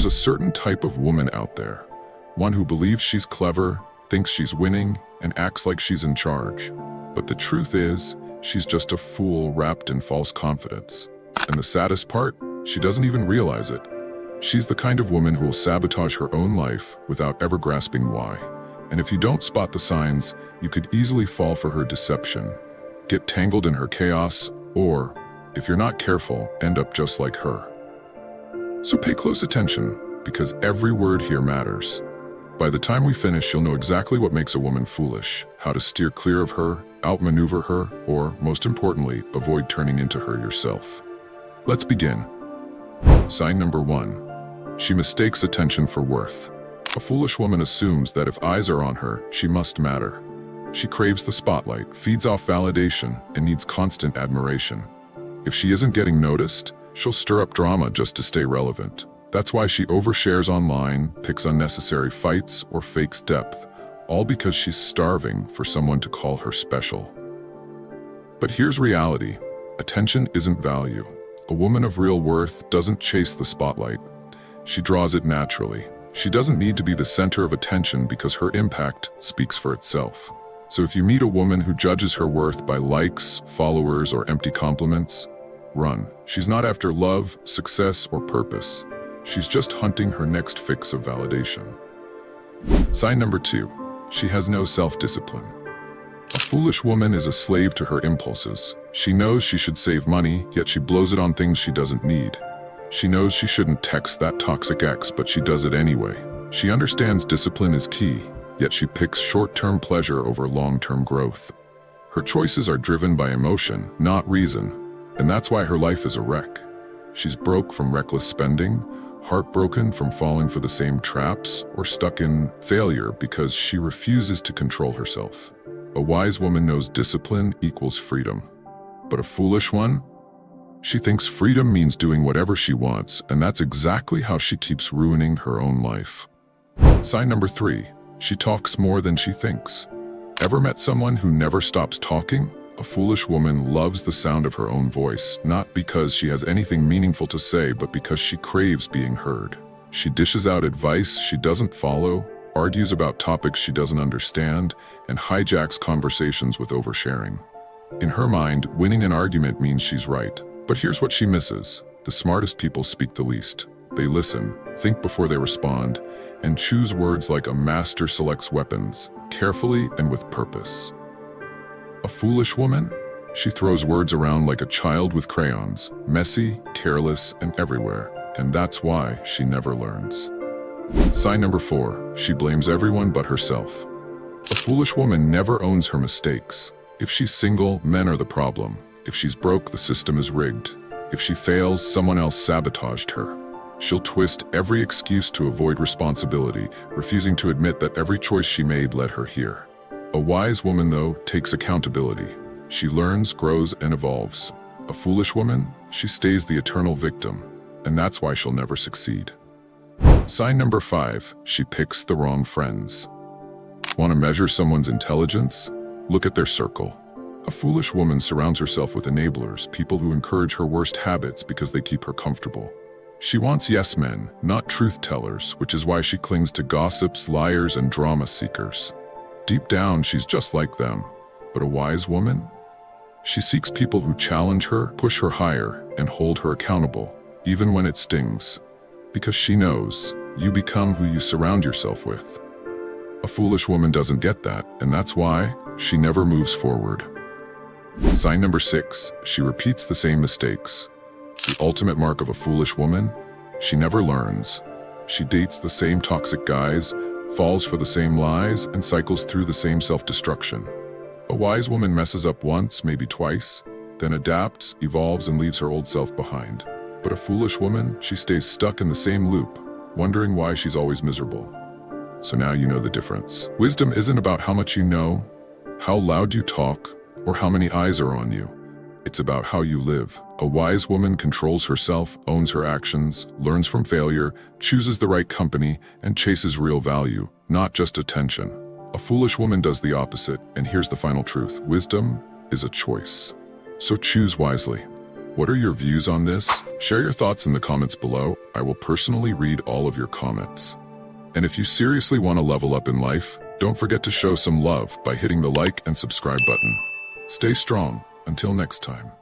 There's a certain type of woman out there, one who believes she's clever, thinks she's winning, and acts like she's in charge. But the truth is, she's just a fool wrapped in false confidence. And the saddest part, she doesn't even realize it. She's the kind of woman who will sabotage her own life without ever grasping why. And if you don't spot the signs, you could easily fall for her deception, get tangled in her chaos, or, if you're not careful, end up just like her. So pay close attention, because every word here matters. By the time we finish, you'll know exactly what makes a woman foolish, how to steer clear of her, outmaneuver her, or, most importantly, avoid turning into her yourself. Let's begin. Sign number 1. She mistakes attention for worth. A foolish woman assumes that if eyes are on her, she must matter. She craves the spotlight, feeds off validation, and needs constant admiration. If she isn't getting noticed, she'll stir up drama just to stay relevant. That's why she overshares online, picks unnecessary fights, or fakes depth, all because she's starving for someone to call her special. But here's reality. Attention isn't value. A woman of real worth doesn't chase the spotlight. She draws it naturally. She doesn't need to be the center of attention because her impact speaks for itself. So if you meet a woman who judges her worth by likes, followers, or empty compliments, run. She's not after love, success, or purpose. She's just hunting her next fix of validation. Sign number 2. She has no self-discipline. A foolish woman is a slave to her impulses. She knows she should save money, yet she blows it on things she doesn't need. She knows she shouldn't text that toxic ex, but she does it anyway. She understands discipline is key, yet she picks short-term pleasure over long-term growth. Her choices are driven by emotion, not reason, and that's why her life is a wreck. She's broke from reckless spending, heartbroken from falling for the same traps, or stuck in failure because she refuses to control herself. A wise woman knows discipline equals freedom. But a foolish one? She thinks freedom means doing whatever she wants, and that's exactly how she keeps ruining her own life. Sign number 3. She talks more than she thinks. Ever met someone who never stops talking? A foolish woman loves the sound of her own voice, not because she has anything meaningful to say, but because she craves being heard. She dishes out advice she doesn't follow, argues about topics she doesn't understand, and hijacks conversations with oversharing. In her mind, winning an argument means she's right. But here's what she misses. The smartest people speak the least. They listen, think before they respond, and choose words like a master selects weapons, carefully and with purpose. A foolish woman? She throws words around like a child with crayons, messy, careless, and everywhere. And that's why she never learns. Sign number 4. She blames everyone but herself. A foolish woman never owns her mistakes. If she's single, men are the problem. If she's broke, the system is rigged. If she fails, someone else sabotaged her. She'll twist every excuse to avoid responsibility, refusing to admit that every choice she made led her here. A wise woman, though, takes accountability. She learns, grows, and evolves. A foolish woman, she stays the eternal victim, and that's why she'll never succeed. Sign number 5. She picks the wrong friends. Want to measure someone's intelligence? Look at their circle. A foolish woman surrounds herself with enablers, people who encourage her worst habits because they keep her comfortable. She wants yes men, not truth tellers, which is why she clings to gossips, liars, and drama seekers. Deep down, she's just like them. But a wise woman? She seeks people who challenge her, push her higher, and hold her accountable, even when it stings. Because she knows, you become who you surround yourself with. A foolish woman doesn't get that, and that's why she never moves forward. Sign number 6. She repeats the same mistakes. The ultimate mark of a foolish woman? She never learns. She dates the same toxic guys, falls for the same lies, and cycles through the same self-destruction. A wise woman messes up once, maybe twice, then adapts, evolves, and leaves her old self behind. But a foolish woman, she stays stuck in the same loop, wondering why she's always miserable. So now you know the difference. Wisdom isn't about how much you know, how loud you talk, or how many eyes are on you. It's about how you live. A wise woman controls herself, owns her actions, learns from failure, chooses the right company, and chases real value, not just attention. A foolish woman does the opposite, and here's the final truth. Wisdom is a choice. So choose wisely. What are your views on this? Share your thoughts in the comments below. I will personally read all of your comments. And if you seriously want to level up in life, don't forget to show some love by hitting the like and subscribe button. Stay strong. Until next time.